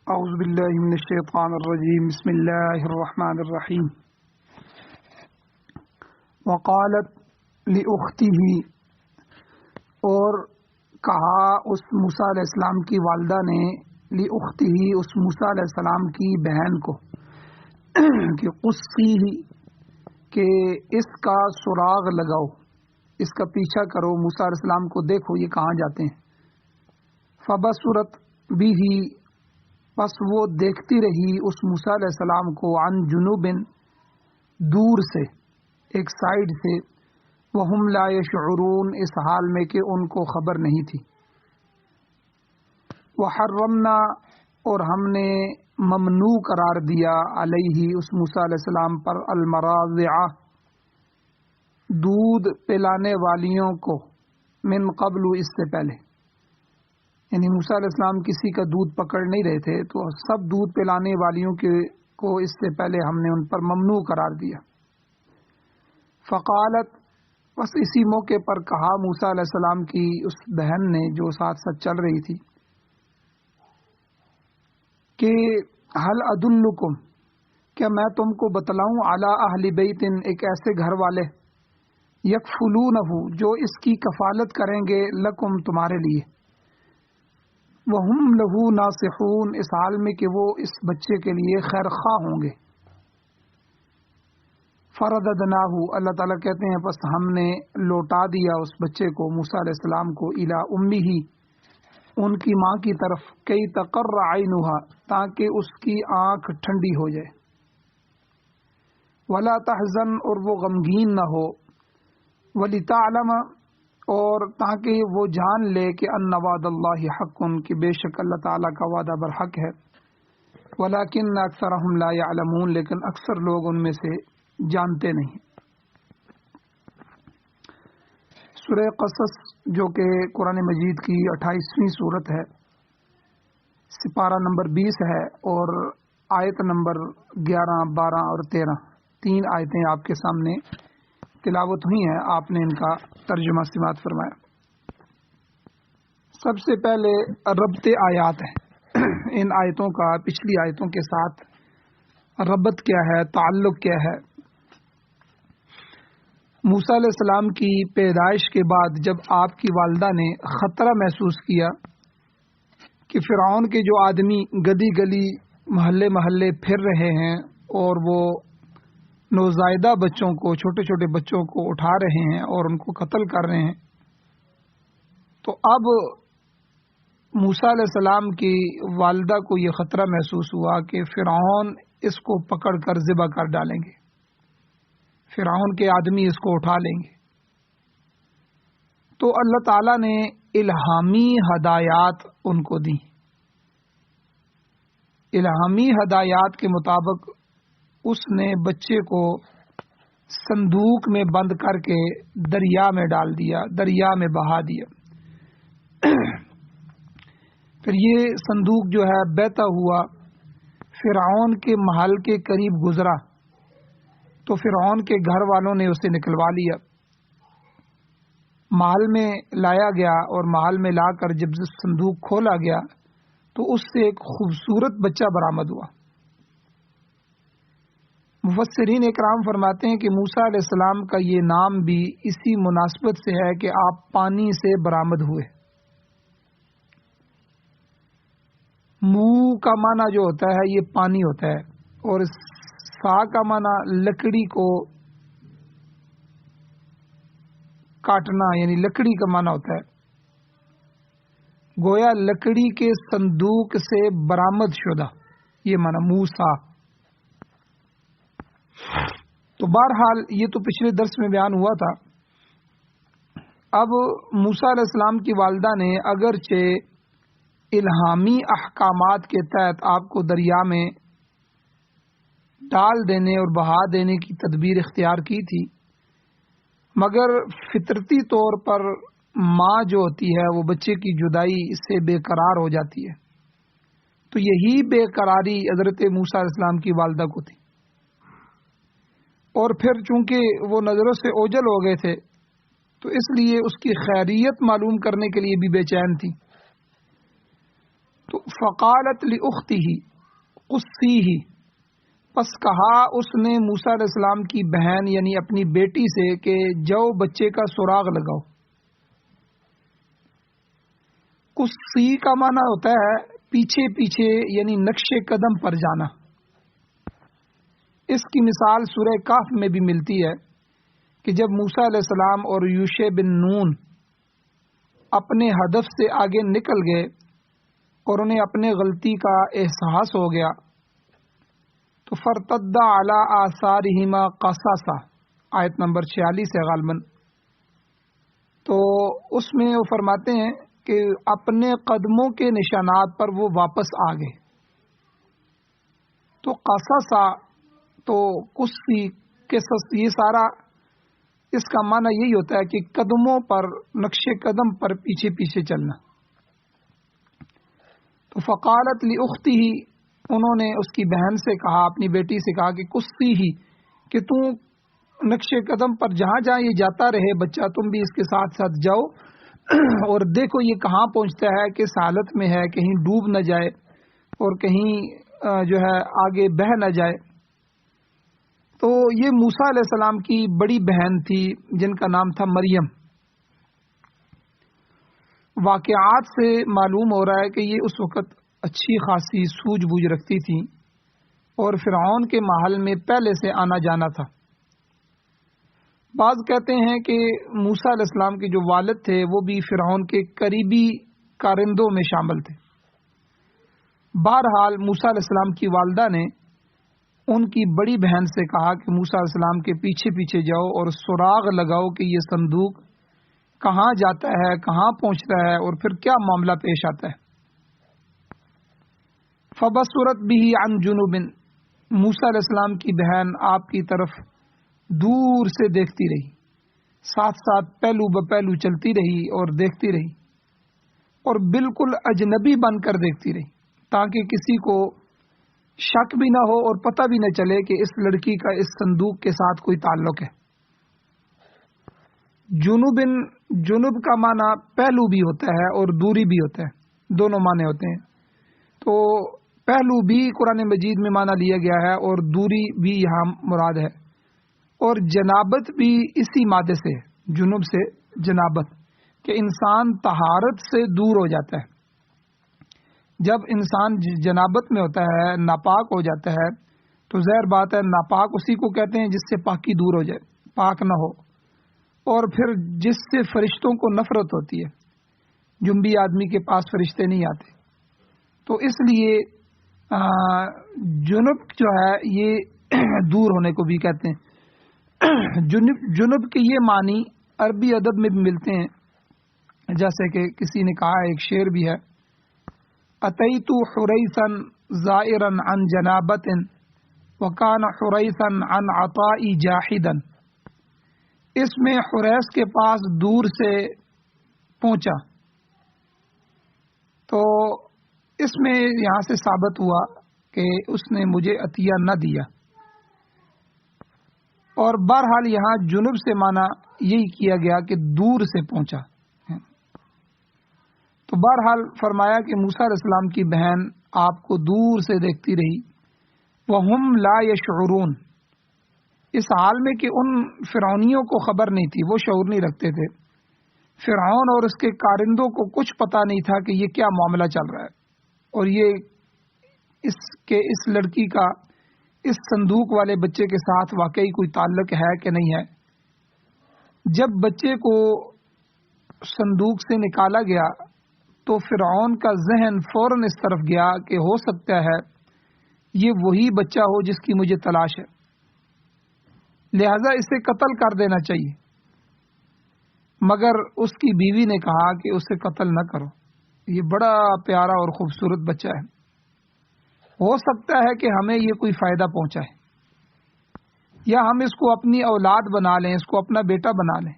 اعوذ باللہ من الشیطان الرجیم بسم اللہ الرحمن الرحیم وقالت لأختہ، اور کہا اس موسیٰ علیہ السلام کی والدہ نے لأختہ اس موسیٰ علیہ السلام کی بہن کو کہ قصیہ کہ اس کا سراغ لگاؤ، اس کا پیچھا کرو، موسیٰ علیہ السلام کو دیکھو یہ کہاں جاتے ہیں۔ فبصرت بھی، پس وہ دیکھتی رہی اس موسیٰ علیہ السلام کو عن جنوب، دور سے، ایک سائیڈ سے، وہم لا یشعرون، اس حال میں کہ ان کو خبر نہیں تھی۔ وحرمنا، اور ہم نے ممنوع قرار دیا علیہ اس موسیٰ علیہ السلام پر المراضع، دودھ پلانے والیوں کو، من قبل، اس سے پہلے، یعنی موسیٰ علیہ السلام کسی کا دودھ پکڑ نہیں رہے تھے تو سب دودھ پلانے والیوں کو اس سے پہلے ہم نے ان پر ممنوع قرار دیا۔ فقالت، بس اسی موقع پر کہا موسیٰ علیہ السلام کی اس بہن نے جو ساتھ ساتھ چل رہی تھی کہ هل ادلکم، کیا میں تم کو بتلاؤں، علی اہل بیت، ایک ایسے گھر والے، یکفلونہ، جو اس کی کفالت کریں گے، لکم، تمہارے لیے، وہم لہو ناصحون، اس حال میں کہ وہ اس بچے کے لیے خیر خواہ ہوں گے۔ فرددناہ، اللہ تعالیٰ کہتے ہیں پس ہم نے لوٹا دیا اس بچے کو، موسیٰ علیہ السلام کو، الی امہ، ان کی ماں کی طرف، کی تقر عینہا، تاکہ اس کی آنکھ ٹھنڈی ہو جائے، ولا تحزن، اور وہ غمگین نہ ہو، ولتعلم، اور تاکہ وہ جان لے کہ ان وعد اللہ حق، کہ بے شک اللہ تعالیٰ کا وعدہ برحق ہے، ولکن اکثرہم لا یعلمون، لیکن اکثر لوگ ان میں سے جانتے نہیں۔ سورہ قصص جو کہ قرآن مجید کی 28ویں صورت ہے، سپارہ نمبر 20 ہے، اور آیت نمبر 11، 12 اور 13، 3 آیتیں آپ کے سامنے تلاوت ہوئی ہیں، آپ نے ان کا ترجمہ سماعت فرمایا۔ سب سے پہلے ربط آیات ہے، ان آیتوں کا پچھلی آیتوں کے ساتھ ربط کیا ہے، تعلق کیا ہے۔ موسیٰ علیہ السلام کی پیدائش کے بعد جب آپ کی والدہ نے خطرہ محسوس کیا کہ فرعون کے جو آدمی گلی گلی محلے محلے پھر رہے ہیں اور وہ نوزائیدہ بچوں کو، چھوٹے چھوٹے بچوں کو اٹھا رہے ہیں اور ان کو قتل کر رہے ہیں، تو اب موسیٰ علیہ السلام کی والدہ کو یہ خطرہ محسوس ہوا کہ فرعون اس کو پکڑ کر ذبح کر ڈالیں گے، فرعون کے آدمی اس کو اٹھا لیں گے۔ تو اللہ تعالیٰ نے الہامی ہدایات ان کو دی، الہامی ہدایات کے مطابق اس نے بچے کو صندوق میں بند کر کے دریا میں ڈال دیا، دریا میں بہا دیا۔ پھر یہ صندوق جو ہے بہتا ہوا فرعون کے محل کے قریب گزرا تو فرعون کے گھر والوں نے اسے نکلوا لیا، محل میں لایا گیا، اور محل میں لا کر جب صندوق کھولا گیا تو اس سے ایک خوبصورت بچہ برآمد ہوا۔ مفسرین اکرام فرماتے ہیں کہ موسیٰ علیہ السلام کا یہ نام بھی اسی مناسبت سے ہے کہ آپ پانی سے برآمد ہوئے۔ منہ کا معنی جو ہوتا ہے یہ پانی ہوتا ہے، اور سا کا معنی لکڑی کو کاٹنا، یعنی لکڑی کا معنی ہوتا ہے، گویا لکڑی کے صندوق سے برآمد شدہ، یہ معنی موسیٰ۔ تو بہرحال یہ تو پچھلے درس میں بیان ہوا تھا۔ اب موسیٰ علیہ السلام کی والدہ نے اگرچہ الہامی احکامات کے تحت آپ کو دریا میں ڈال دینے اور بہا دینے کی تدبیر اختیار کی تھی، مگر فطرتی طور پر ماں جو ہوتی ہے وہ بچے کی جدائی سے بے قرار ہو جاتی ہے، تو یہی بے قراری حضرت موسیٰ علیہ السلام کی والدہ کو تھی، اور پھر چونکہ وہ نظروں سے اوجھل ہو گئے تھے تو اس لیے اس کی خیریت معلوم کرنے کے لیے بھی بے چین تھی۔ تو فقالت لأختہ قصیہ، پس کہا اس نے موسیٰ علیہ السلام کی بہن یعنی اپنی بیٹی سے کہ جاؤ بچے کا سراغ لگاؤ۔ قصی کا معنی ہوتا ہے پیچھے پیچھے یعنی نقش قدم پر جانا۔ اس کی مثال سورہ کہف میں بھی ملتی ہے کہ جب موسیٰ علیہ السلام اور یوشع بن نون اپنے ہدف سے آگے نکل گئے اور انہیں اپنے غلطی کا احساس ہو گیا تو فرتد علی آثارہما قصصا، آیت نمبر 46 ہے غالباً، تو اس میں وہ فرماتے ہیں کہ اپنے قدموں کے نشانات پر وہ واپس آ گئے۔ تو قصصا تو قصی قصص یہ سارا اس کا معنی یہی ہوتا ہے کہ قدموں پر نقش قدم پر پیچھے پیچھے چلنا۔ تو فقالت لأختہ، انہوں نے اس کی بہن سے کہا، اپنی بیٹی سے کہا کہ قصی ہی، کہ تم نقش قدم پر جہاں جہاں یہ جاتا رہے بچہ تم بھی اس کے ساتھ ساتھ جاؤ اور دیکھو یہ کہاں پہنچتا ہے، کس حالت میں ہے، کہیں ڈوب نہ جائے اور کہیں جو ہے آگے بہہ نہ جائے۔ تو یہ موسیٰ علیہ السلام کی بڑی بہن تھی جن کا نام تھا مریم۔ واقعات سے معلوم ہو رہا ہے کہ یہ اس وقت اچھی خاصی سوجھ بوجھ رکھتی تھی اور فرعون کے محل میں پہلے سے آنا جانا تھا۔ بعض کہتے ہیں کہ موسیٰ علیہ السلام کے جو والد تھے وہ بھی فرعون کے قریبی کارندوں میں شامل تھے۔ بہرحال موسیٰ علیہ السلام کی والدہ نے ان کی بڑی بہن سے کہا کہ موسیٰ علیہ السلام کے پیچھے پیچھے جاؤ اور سراغ لگاؤ کہ یہ صندوق کہاں جاتا ہے، کہاں پہنچتا ہے اور پھر کیا معاملہ پیش آتا ہے۔ فبصرت به عن جنوب، موسیٰ علیہ السلام کی بہن آپ کی طرف دور سے دیکھتی رہی، ساتھ ساتھ پہلو بپہلو چلتی رہی اور دیکھتی رہی اور بالکل اجنبی بن کر دیکھتی رہی تاکہ کسی کو شک بھی نہ ہو اور پتہ بھی نہ چلے کہ اس لڑکی کا اس صندوق کے ساتھ کوئی تعلق ہے۔ جنوب کا معنی پہلو بھی ہوتا ہے اور دوری بھی ہوتا ہے، دونوں معنی ہوتے ہیں۔ تو پہلو بھی قرآن مجید میں معنی لیا گیا ہے اور دوری بھی یہاں مراد ہے، اور جنابت بھی اسی مادے سے ہے، جنوب سے جنابت، کہ انسان طہارت سے دور ہو جاتا ہے۔ جب انسان جنابت میں ہوتا ہے، ناپاک ہو جاتا ہے، تو ظاہر بات ہے ناپاک اسی کو کہتے ہیں جس سے پاکی دور ہو جائے، پاک نہ ہو، اور پھر جس سے فرشتوں کو نفرت ہوتی ہے، جنبی آدمی کے پاس فرشتے نہیں آتے۔ تو اس لیے جنب جو ہے یہ دور ہونے کو بھی کہتے ہیں۔ جنب کے یہ معنی عربی ادب میں بھی ملتے ہیں، جیسے کہ کسی نے کہا، ایک شعر بھی ہے، اتیت حریثا زائرا عن جنابت وکان حریثا عن عطائی جاحدا، اس میں حریث کے پاس دور سے پہنچا، تو اس میں یہاں سے ثابت ہوا کہ اس نے مجھے عطیہ نہ دیا، اور بہرحال یہاں جنوب سے معنی یہی کیا گیا کہ دور سے پہنچا۔ تو بہرحال فرمایا کہ موسیٰ علیہ السلام کی بہن آپ کو دور سے دیکھتی رہی، وَهُمْ لَا يَشْعُرُونَ، اس حال میں کہ ان فرعونیوں کو خبر نہیں تھی، وہ شعور نہیں رکھتے تھے، فرعون اور اس کے کارندوں کو کچھ پتہ نہیں تھا کہ یہ کیا معاملہ چل رہا ہے اور یہ اس لڑکی کا اس صندوق والے بچے کے ساتھ واقعی کوئی تعلق ہے کہ نہیں ہے۔ جب بچے کو صندوق سے نکالا گیا تو فرعون کا ذہن فوراً اس طرف گیا کہ ہو سکتا ہے یہ وہی بچہ ہو جس کی مجھے تلاش ہے، لہذا اسے قتل کر دینا چاہیے، مگر اس کی بیوی نے کہا کہ اسے قتل نہ کرو، یہ بڑا پیارا اور خوبصورت بچہ ہے، ہو سکتا ہے کہ ہمیں یہ کوئی فائدہ پہنچائے، یا ہم اس کو اپنی اولاد بنا لیں، اس کو اپنا بیٹا بنا لیں۔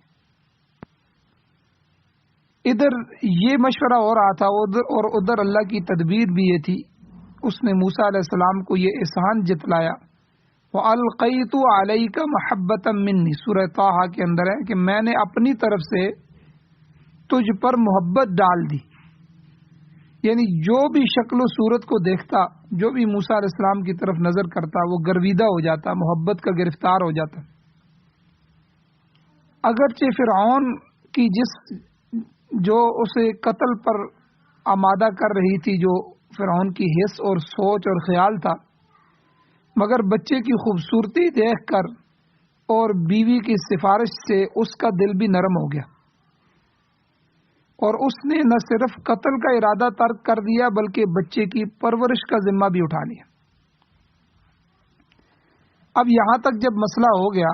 ادھر یہ مشورہ ہو رہا تھا اور ادھر اللہ کی تدبیر بھی یہ تھی، اس نے موسیٰ علیہ السلام کو یہ احسان جتلایا، وَأَلْقَيْتُ عَلَيْكَ مَحَبَّةً مِّنِّي، سورہ طٰہٰ کے اندر ہے کہ میں نے اپنی طرف سے تجھ پر محبت ڈال دی، یعنی جو بھی شکل و صورت کو دیکھتا، جو بھی موسیٰ علیہ السلام کی طرف نظر کرتا، وہ گرویدہ ہو جاتا، محبت کا گرفتار ہو جاتا۔ اگرچہ فرعون کی جو اسے قتل پر آمادہ کر رہی تھی، جو فرعون کی حس اور سوچ اور خیال تھا، مگر بچے کی خوبصورتی دیکھ کر اور بیوی کی سفارش سے اس کا دل بھی نرم ہو گیا، اور اس نے نہ صرف قتل کا ارادہ ترک کر دیا بلکہ بچے کی پرورش کا ذمہ بھی اٹھا لیا۔ اب یہاں تک جب مسئلہ ہو گیا،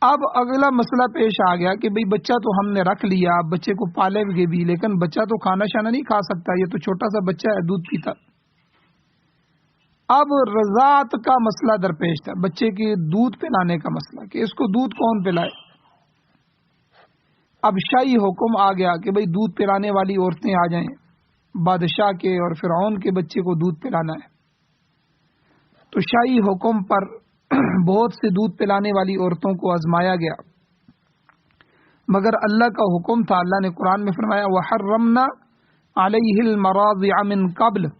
اب اگلا مسئلہ پیش آ گیا کہ بھئی بچہ تو ہم نے رکھ لیا، بچے کو پالے بھی، لیکن بچہ تو کھانا شانا نہیں کھا سکتا، یہ تو چھوٹا سا بچہ ہے، دودھ پیتا۔ اب رضاعت کا مسئلہ درپیش تھا، بچے کے دودھ پلانے کا مسئلہ، کہ اس کو دودھ کون پلائے۔ اب شاہی حکم آ گیا کہ بھئی دودھ پلانے والی عورتیں آ جائیں، بادشاہ کے اور فرعون کے بچے کو دودھ پلانا ہے۔ تو شاہی حکم پر بہت سے دودھ پلانے والی عورتوں کو آزمایا گیا، مگر اللہ کا حکم تھا۔ اللہ نے قرآن میں فرمایا وَحَرَّمْنَا عَلَيْهِ الْمَرَاضِعَ مِن قَبْلِ،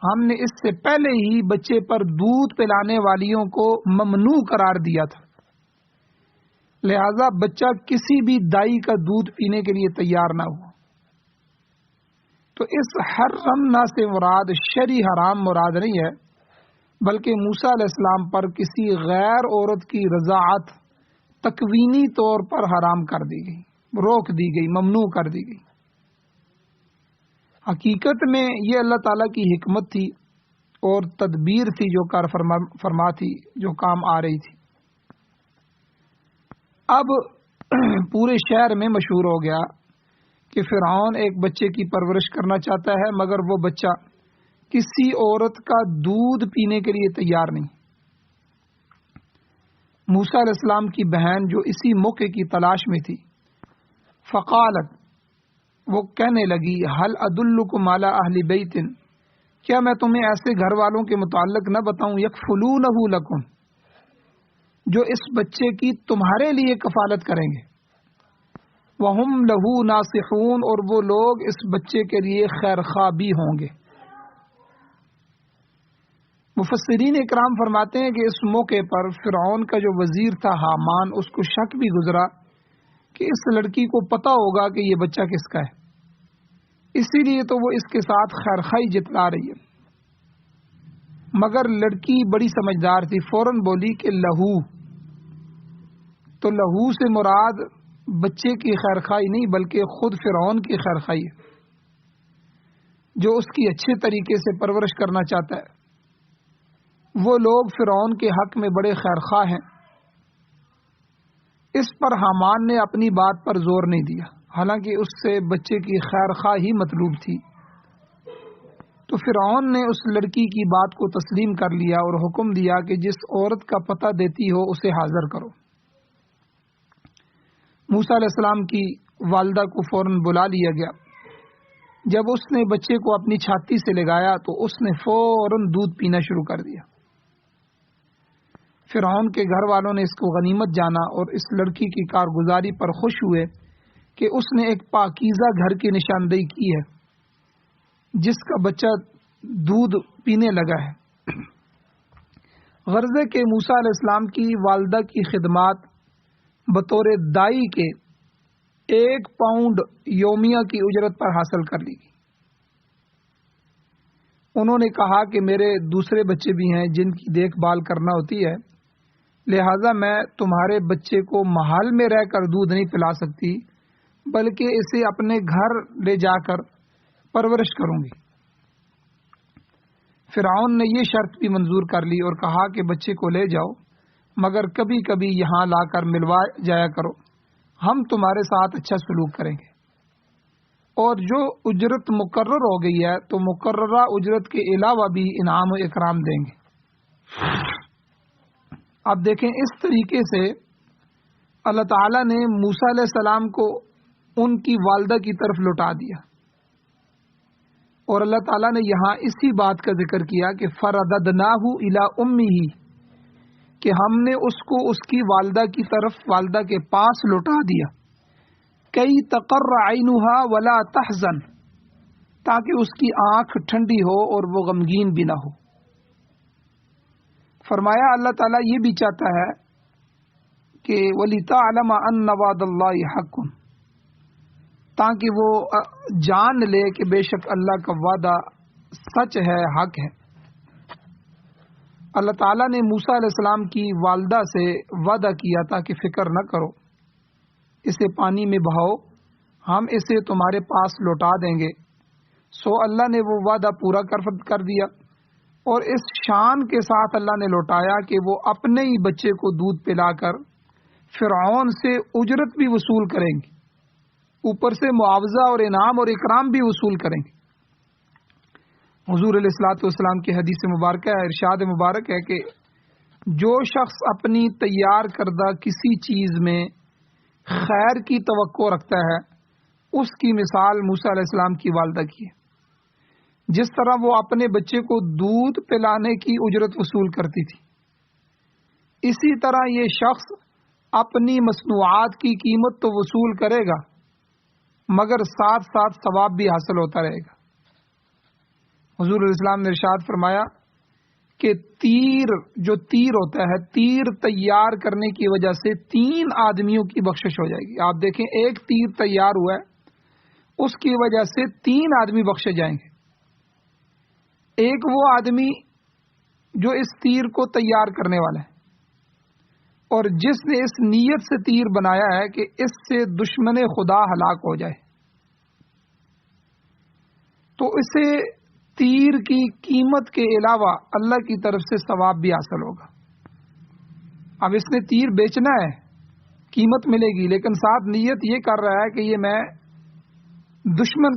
ہم نے اس سے پہلے ہی بچے پر دودھ پلانے والیوں کو ممنوع قرار دیا تھا، لہذا بچہ کسی بھی دائی کا دودھ پینے کے لیے تیار نہ ہوا۔ تو اس حرمنا سے مراد شرعی حرام مراد نہیں ہے، بلکہ موسیٰ علیہ السلام پر کسی غیر عورت کی رضاعت تکوینی طور پر حرام کر دی گئی، روک دی گئی، ممنوع کر دی گئی۔ حقیقت میں یہ اللہ تعالیٰ کی حکمت تھی اور تدبیر تھی جو کار فرما تھی، جو کام آ رہی تھی۔ اب پورے شہر میں مشہور ہو گیا کہ فرعون ایک بچے کی پرورش کرنا چاہتا ہے، مگر وہ بچہ کسی عورت کا دودھ پینے کے لیے تیار نہیں۔ موسیٰ علیہ السلام کی بہن جو اسی موقع کی تلاش میں تھی، فقالت، وہ کہنے لگی، هل ادلکم علی اہل بیت، کیا میں تمہیں ایسے گھر والوں کے متعلق نہ بتاؤں، یکفلونہ لکم، جو اس بچے کی تمہارے لیے کفالت کریں گے، وہم لہ ناصحون، اور وہ لوگ اس بچے کے لیے خیر خواہ بھی ہوں گے۔ مفسرین اکرام فرماتے ہیں کہ اس موقع پر فرعون کا جو وزیر تھا حامان، اس کو شک بھی گزرا کہ اس لڑکی کو پتہ ہوگا کہ یہ بچہ کس کا ہے، اسی لیے تو وہ اس کے ساتھ خیرخواہی جتلا رہی ہے۔ مگر لڑکی بڑی سمجھدار تھی، فوراً بولی کہ لہو، تو لہو سے مراد بچے کی خیرخواہی نہیں بلکہ خود فرعون کی خیرخواہی ہے، جو اس کی اچھے طریقے سے پرورش کرنا چاہتا ہے۔ وہ لوگ فرعون کے حق میں بڑے خیرخواہ ہیں۔ اس پر حامان نے اپنی بات پر زور نہیں دیا، حالانکہ اس سے بچے کی خیرخواہی مطلوب تھی۔ تو فرعون نے اس لڑکی کی بات کو تسلیم کر لیا اور حکم دیا کہ جس عورت کا پتہ دیتی ہو اسے حاضر کرو۔ موسیٰ علیہ السلام کی والدہ کو فوراً بلا لیا گیا۔ جب اس نے بچے کو اپنی چھاتی سے لگایا تو اس نے فوراً دودھ پینا شروع کر دیا۔ فرعون کے گھر والوں نے اس کو غنیمت جانا اور اس لڑکی کی کارگزاری پر خوش ہوئے کہ اس نے ایک پاکیزہ گھر کی نشاندہی کی ہے، جس کا بچہ دودھ پینے لگا ہے۔ غرض کہ موسیٰ علیہ السلام کی والدہ کی خدمات بطور دائی کے 1 پاؤنڈ یومیہ کی اجرت پر حاصل کر لی گئی۔ انہوں نے کہا کہ میرے دوسرے بچے بھی ہیں جن کی دیکھ بھال کرنا ہوتی ہے، لہذا میں تمہارے بچے کو محل میں رہ کر دودھ نہیں پلا سکتی بلکہ اسے اپنے گھر لے جا کر پرورش کروں گی۔ فرعون نے یہ شرط بھی منظور کر لی اور کہا کہ بچے کو لے جاؤ، مگر کبھی کبھی یہاں لا کر ملوا جایا کرو، ہم تمہارے ساتھ اچھا سلوک کریں گے، اور جو اجرت مقرر ہو گئی ہے تو مقررہ اجرت کے علاوہ بھی انعام و اکرام دیں گے۔ اب دیکھیں، اس طریقے سے اللہ تعالیٰ نے موسیٰ علیہ السلام کو ان کی والدہ کی طرف لوٹا دیا، اور اللہ تعالیٰ نے یہاں اسی بات کا ذکر کیا کہ فرددناہ الی امہ، کہ ہم نے اس کو اس کی والدہ کی طرف، والدہ کے پاس لوٹا دیا، کئی تقر عینھا ولا تحزن، تاکہ اس کی آنکھ ٹھنڈی ہو اور وہ غمگین بھی نہ ہو۔ فرمایا اللہ تعالیٰ یہ بھی چاہتا ہے کہ وَلِتَعْلَمَ أَنَّ وَعْدَ اللَّهِ حَقٌّ، تاکہ وہ جان لے کہ بے شک اللہ کا وعدہ سچ ہے، حق ہے۔ اللہ تعالیٰ نے موسیٰ علیہ السلام کی والدہ سے وعدہ کیا تھا کہ فکر نہ کرو، اسے پانی میں بہاؤ، ہم اسے تمہارے پاس لوٹا دیں گے۔ سو اللہ نے وہ وعدہ پورا کر دیا، اور اس شان کے ساتھ اللہ نے لوٹایا کہ وہ اپنے ہی بچے کو دودھ پلا کر فرعون سے اجرت بھی وصول کریں گے، اوپر سے معاوضہ اور انعام اور اکرام بھی وصول کریں گے۔ حضور علیہ الصلوۃ والسلام کی حدیث مبارکہ ہے، ارشاد مبارک ہے کہ جو شخص اپنی تیار کردہ کسی چیز میں خیر کی توقع رکھتا ہے، اس کی مثال موسیٰ علیہ السلام کی والدہ کی ہے۔ جس طرح وہ اپنے بچے کو دودھ پلانے کی اجرت وصول کرتی تھی، اسی طرح یہ شخص اپنی مصنوعات کی قیمت تو وصول کرے گا، مگر ساتھ ساتھ ثواب بھی حاصل ہوتا رہے گا۔ حضور علیہ السلام نے ارشاد فرمایا کہ جو تیر ہوتا ہے، تیر تیار کرنے کی وجہ سے 3 آدمیوں کی بخشش ہو جائے گی۔ آپ دیکھیں، ایک تیر تیار ہوا ہے، اس کی وجہ سے 3 آدمی بخشے جائیں گے۔ ایک وہ آدمی جو اس تیر کو تیار کرنے والا ہے، اور جس نے اس نیت سے تیر بنایا ہے کہ اس سے دشمن خدا ہلاک ہو جائے، تو اسے تیر کی قیمت کے علاوہ اللہ کی طرف سے ثواب بھی حاصل ہوگا۔ اب اس نے تیر بیچنا ہے، قیمت ملے گی، لیکن ساتھ نیت یہ کر رہا ہے کہ یہ میں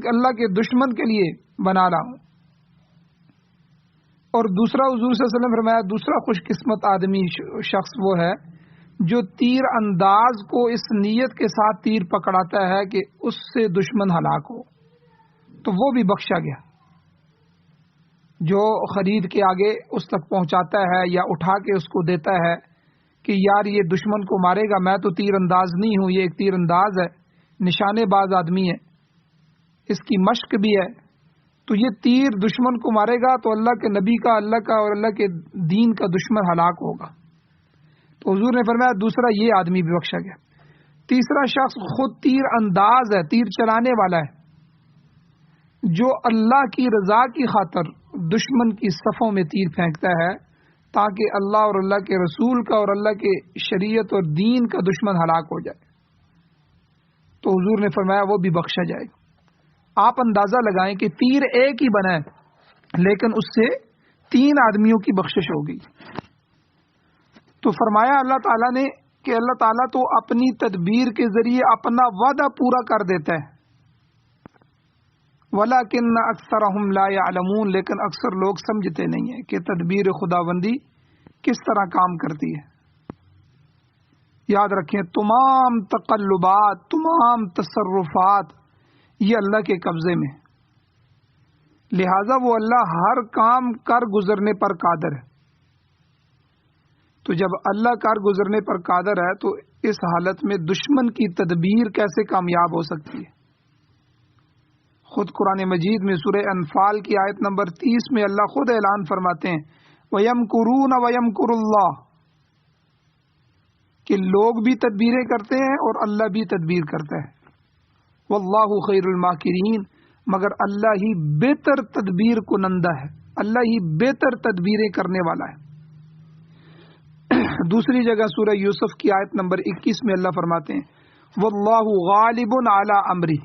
اللہ کے دشمن کے لیے بنا رہا ہوں۔ اور دوسرا، حضور صلی اللہ علیہ وسلم نے فرمایا، دوسرا خوش قسمت آدمی شخص وہ ہے جو تیر انداز کو اس نیت کے ساتھ تیر پکڑاتا ہے کہ اس سے دشمن ہلاک ہو، تو وہ بھی بخشا گیا۔ جو خرید کے آگے اس تک پہنچاتا ہے یا اٹھا کے اس کو دیتا ہے کہ یار یہ دشمن کو مارے گا، میں تو تیر انداز نہیں ہوں، یہ ایک تیر انداز ہے، نشانے باز آدمی ہے، اس کی مشق بھی ہے، تو یہ تیر دشمن کو مارے گا تو اللہ کے نبی کا، اللہ کا اور اللہ کے دین کا دشمن ہلاک ہوگا۔ تو حضور نے فرمایا دوسرا یہ آدمی بھی بخشا گیا۔ تیسرا شخص خود تیر انداز ہے، تیر چلانے والا ہے، جو اللہ کی رضا کی خاطر دشمن کی صفوں میں تیر پھینکتا ہے تاکہ اللہ اور اللہ کے رسول کا اور اللہ کے شریعت اور دین کا دشمن ہلاک ہو جائے، تو حضور نے فرمایا وہ بھی بخشا جائے گا۔ آپ اندازہ لگائیں کہ تیر ایک ہی بنا ہے، لیکن اس سے 3 آدمیوں کی بخشش ہوگی۔ تو فرمایا اللہ تعالیٰ نے کہ اللہ تعالیٰ تو اپنی تدبیر کے ذریعے اپنا وعدہ پورا کر دیتا ہے، وَلَكِنَّ أَكْثَرَهُمْ لَا يَعْلَمُونَ، لیکن اکثر لوگ سمجھتے نہیں ہیں کہ تدبیر خداوندی کس طرح کام کرتی ہے۔ یاد رکھیں، تمام تقلبات، تمام تصرفات یہ اللہ کے قبضے میں، لہذا وہ اللہ ہر کام کر گزرنے پر قادر ہے۔ تو جب اللہ کار گزرنے پر قادر ہے تو اس حالت میں دشمن کی تدبیر کیسے کامیاب ہو سکتی ہے؟ خود قرآن مجید میں سورہ انفال کی آیت نمبر 30 میں اللہ خود اعلان فرماتے ہیں وَيَمْكُرُونَ وَيَمْكُرُ اللَّهُ، کہ لوگ بھی تدبیریں کرتے ہیں اور اللہ بھی تدبیر کرتا ہے۔ وَاللَّهُ خَيْرُ الْمَاكِرِينَ، مگر اللہ ہی بہتر تدبیر کنندہ ہے، اللہ ہی بہتر تدبیریں کرنے والا ہے۔ دوسری جگہ سورہ یوسف کی آیت نمبر 21 میں اللہ فرماتے ہیں وَاللَّهُ غَالِبٌ عَلَى أَمْرِهِ،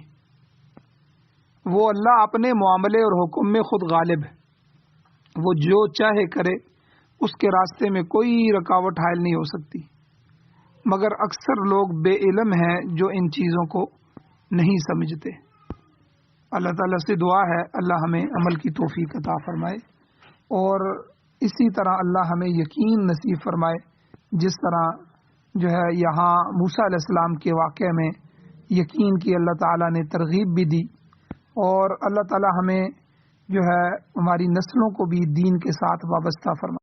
وہ اللہ اپنے معاملے اور حکم میں خود غالب ہے، وہ جو چاہے کرے، اس کے راستے میں کوئی رکاوٹ حائل نہیں ہو سکتی، مگر اکثر لوگ بے علم ہیں جو ان چیزوں کو نہیں سمجھتے۔ اللہ تعالیٰ سے دعا ہے اللہ ہمیں عمل کی توفیق عطا فرمائے، اور اسی طرح اللہ ہمیں یقین نصیب فرمائے، جس طرح جو ہے یہاں موسیٰ علیہ السلام کے واقعے میں یقین کی اللہ تعالیٰ نے ترغیب بھی دی، اور اللہ تعالیٰ ہمیں جو ہے ہماری نسلوں کو بھی دین کے ساتھ وابستہ فرمائے۔